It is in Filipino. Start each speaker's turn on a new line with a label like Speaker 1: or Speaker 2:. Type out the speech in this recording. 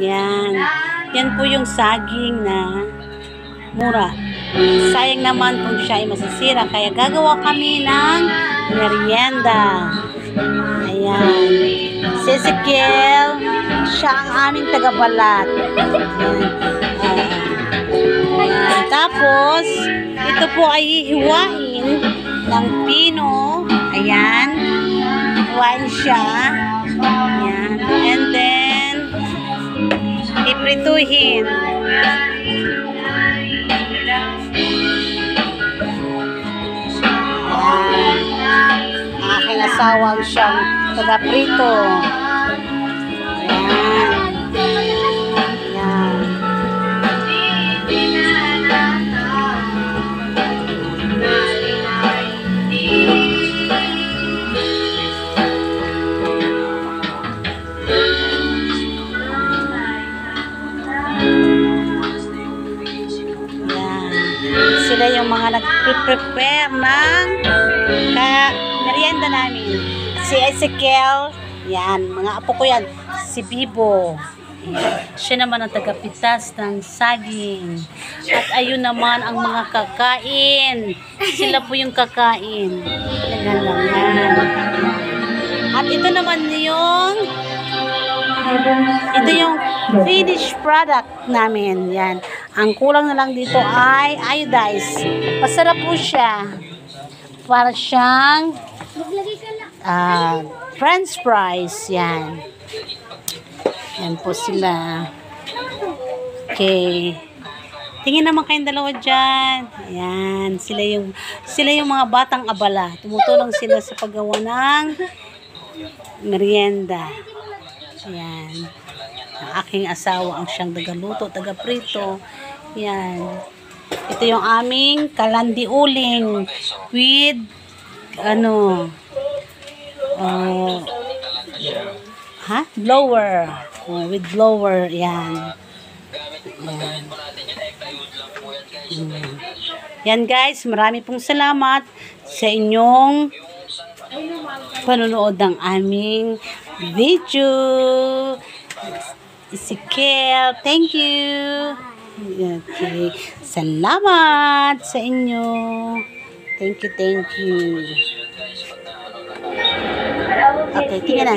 Speaker 1: Yan. Yan po yung saging na mura. Sayang naman kung siya ay masisira. Kaya gagawa kami ng merienda. Ayan. Si Ezekiel, siya ang aming tagabalat. Ayan. Tapos, ito po ay hihiwain ng pino. Ayan. Hiwain siya. Ayan. And then, iprituhin. Aking asawa siyang taga-prito. Ayan. Ayan. Sila yung mga nag-prepare ng merienda namin. Si Ezekiel, yan, mga apo ko yan. Si Bibo, siya naman ang tagapitas ng saging. At ayun naman ang mga kakain. Sila po yung kakain. Yan lang yan. At ito naman yung finished product namin. Yan. Ang kulang na lang dito ay iodized. Masarap po siya. Para siyang French fries. Yan. Yan po sila. Okay. Tingin naman kayong dalawa dyan. Ayan. Sila yung mga batang abala. Tumutulong sila sa paggawa ng merienda. Ayan. Ang aking asawa ang siyang tagaluto, taga-prito. Yan. Ito yung aming kalandi uling with blower. With blower. Yan. Yan. Yan guys, marami pong salamat sa inyong panonood ng aming video. Ezekiel, thank you. Okay. Salamat sa inyo. Thank you, thank you. Okay, tingnan na.